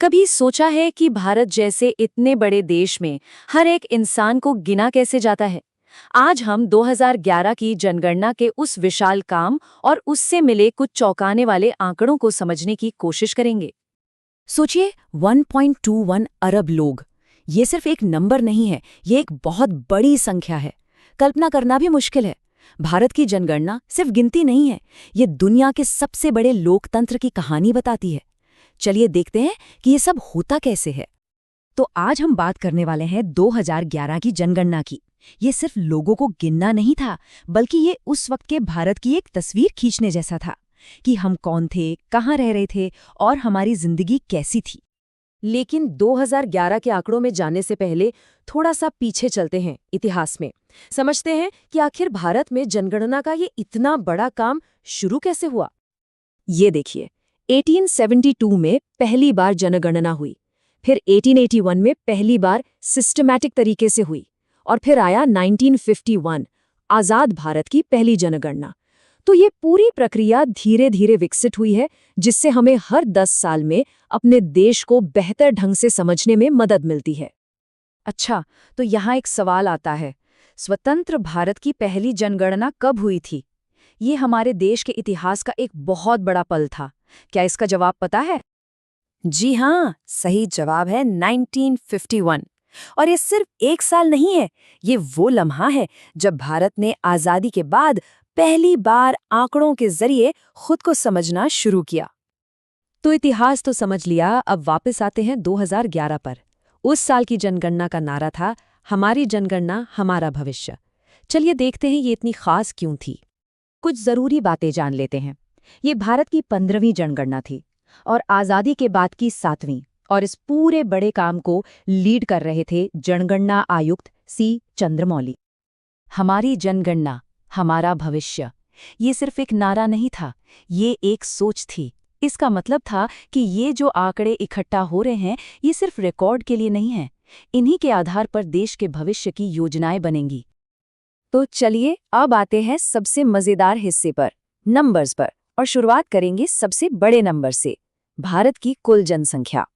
कभी सोचा है कि भारत जैसे इतने बड़े देश में हर एक इंसान को गिना कैसे जाता है? आज हम 2011 की जनगणना के उस विशाल काम और उससे मिले कुछ चौंकाने वाले आंकड़ों को समझने की कोशिश करेंगे। सोचिए 1.21 अरब लोग। ये सिर्फ एक नंबर नहीं है, ये एक बहुत बड़ी संख्या है। कल्पना करना भी मुश्किल है। भारत की जनगणना सिर्फ गिनती नहीं है, ये दुनिया के सबसे बड़े लोकतंत्र की कहानी बताती है। चलिए देखते हैं कि ये सब होता कैसे है। तो आज हम बात करने वाले हैं 2011 की जनगणना की। ये सिर्फ लोगों को गिनना नहीं था, बल्कि ये उस वक्त के भारत की एक तस्वीर खींचने जैसा था कि हम कौन थे, कहाँ रह रहे थे और हमारी जिंदगी कैसी थी। लेकिन 2011 के आंकड़ों में जाने से पहले थोड़ा सा पीछे चलते हैं इतिहास में। समझते हैं कि आखिर भारत में जनगणना का ये इतना बड़ा काम शुरू कैसे हुआ। ये देखिए, 1872 में पहली बार जनगणना हुई, फिर 1881 में पहली बार सिस्टमैटिक तरीके से हुई, और फिर आया 1951, आज़ाद भारत की पहली जनगणना। तो ये पूरी प्रक्रिया धीरे धीरे विकसित हुई है, जिससे हमें हर 10 साल में अपने देश को बेहतर ढंग से समझने में मदद मिलती है। अच्छा, तो यहाँ एक सवाल आता है, स्वतंत्र भारत की पहली जनगणना कब हुई थी? ये हमारे देश के इतिहास का एक बहुत बड़ा पल था। क्या इसका जवाब पता है? जी हाँ, सही जवाब है 1951। और ये सिर्फ एक साल नहीं है, ये वो लम्हा है जब भारत ने आज़ादी के बाद पहली बार आंकड़ों के जरिए खुद को समझना शुरू किया। तो इतिहास तो समझ लिया, अब वापस आते हैं 2011 पर। उस साल की जनगणना का नारा था, हमारी जनगणना हमारा भविष्य। चलिए देखते हैं ये इतनी खास क्यों थी। कुछ जरूरी बातें जान लेते हैं। ये भारत की 15वीं जनगणना थी और आज़ादी के बाद की 7वीं, और इस पूरे बड़े काम को लीड कर रहे थे जनगणना आयुक्त सी चंद्रमौली। हमारी जनगणना हमारा भविष्य, ये सिर्फ एक नारा नहीं था, ये एक सोच थी। इसका मतलब था कि ये जो आंकड़े इकट्ठा हो रहे हैं, ये सिर्फ रिकॉर्ड के लिए नहीं है, इन्हीं के आधार पर देश के भविष्य की योजनाएं बनेंगी। तो चलिए अब आते हैं सबसे मजेदार हिस्से पर, नंबर्स पर, और शुरुआत करेंगे सबसे बड़े नंबर से, भारत की कुल जनसंख्या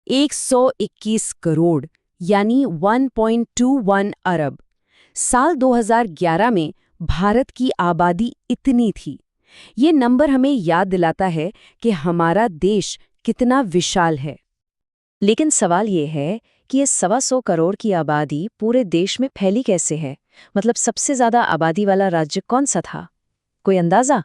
121 करोड़ यानी 1.21 अरब। साल 2011 में भारत की आबादी इतनी थी। ये नंबर हमें याद दिलाता है कि हमारा देश कितना विशाल है। लेकिन सवाल ये है कि ये 125 करोड़ की आबादी पूरे देश में फैली कैसे है? मतलब सबसे ज्यादा आबादी वाला राज्य कौन सा था? कोई अंदाजा?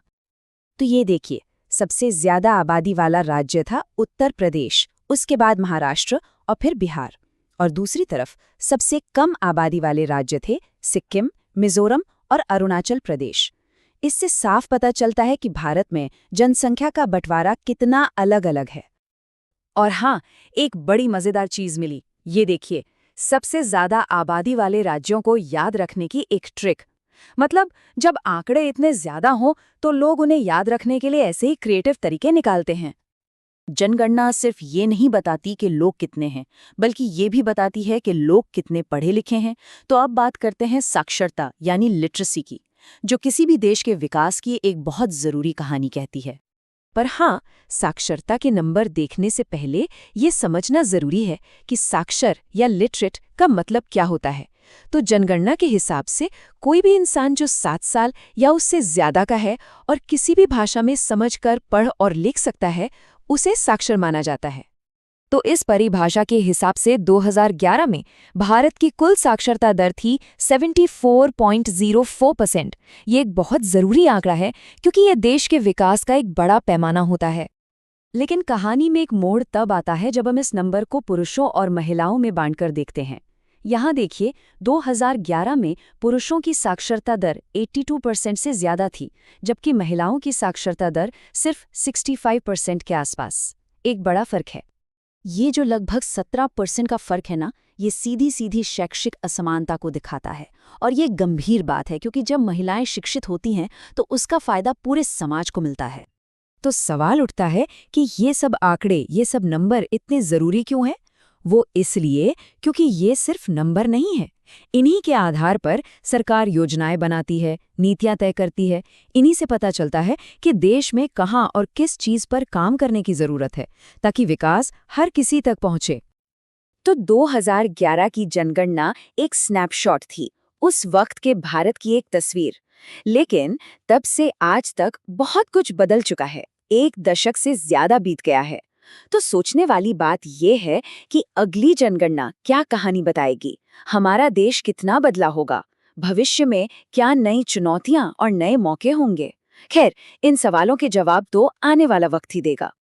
तो ये देखिए, सबसे ज्यादा आबादी वाला राज्य था उत्तर प्रदेश, उसके बाद महाराष्ट्र और फिर बिहार। और दूसरी तरफ सबसे कम आबादी वाले राज्य थे सिक्किम, मिजोरम और अरुणाचल प्रदेश। इससे साफ पता चलता है कि भारत में जनसंख्या का बंटवारा कितना अलग अलग है। और हाँ, एक बड़ी मजेदार चीज मिली, ये देखिए, सबसे ज्यादा आबादी वाले राज्यों को याद रखने की एक ट्रिक। मतलब जब आंकड़े इतने ज्यादा हों तो लोग उन्हें याद रखने के लिए ऐसे ही क्रिएटिव तरीके निकालते हैं। जनगणना सिर्फ ये नहीं बताती कि लोग कितने हैं, बल्कि ये भी बताती है कि लोग कितने पढ़े लिखे हैं। तो अब बात करते हैं साक्षरता यानी लिटरेसी की, जो किसी भी देश के विकास की एक बहुत जरूरी कहानी कहती है। पर हाँ, साक्षरता के नंबर देखने से पहले ये समझना जरूरी है कि साक्षर या लिटरेट का मतलब क्या होता है। तो जनगणना के हिसाब से कोई भी इंसान जो 7 साल या उससे ज्यादा का है और किसी भी भाषा में समझकर पढ़ और लिख सकता है, उसे साक्षर माना जाता है। तो इस परिभाषा के हिसाब से 2011 में भारत की कुल साक्षरता दर थी 74.04%। ये एक बहुत ज़रूरी आंकड़ा है, क्योंकि ये देश के विकास का एक बड़ा पैमाना होता है। लेकिन कहानी में एक मोड़ तब आता है जब हम इस नंबर को पुरुषों और महिलाओं में बांटकर देखते हैं। यहाँ देखिए, 2011 में पुरुषों की साक्षरता दर 82% से ज़्यादा थी, जबकि महिलाओं की साक्षरता दर सिर्फ 65% के आसपास। एक बड़ा फर्क है। ये जो लगभग 17% का फर्क है ना, ये सीधी सीधी शैक्षिक असमानता को दिखाता है। और ये गंभीर बात है, क्योंकि जब महिलाएं शिक्षित होती हैं तो उसका फायदा पूरे समाज को मिलता है। तो सवाल उठता है कि ये सब आंकड़े, ये सब नंबर इतने ज़रूरी क्यों हैं? वो इसलिए क्योंकि ये सिर्फ नंबर नहीं है। इन्हीं के आधार पर सरकार योजनाएं बनाती है, नीतियां तय करती है। इन्हीं से पता चलता है कि देश में कहाँ और किस चीज पर काम करने की जरूरत है ताकि विकास हर किसी तक पहुंचे। तो 2011 की जनगणना एक स्नैपशॉट थी, उस वक्त के भारत की एक तस्वीर। लेकिन तब से आज तक बहुत कुछ बदल चुका है, एक दशक से ज्यादा बीत गया है। तो सोचने वाली बात यह है कि अगली जनगणना क्या कहानी बताएगी, हमारा देश कितना बदला होगा, भविष्य में क्या नई चुनौतियां और नए मौके होंगे। खैर, इन सवालों के जवाब तो आने वाला वक्त ही देगा।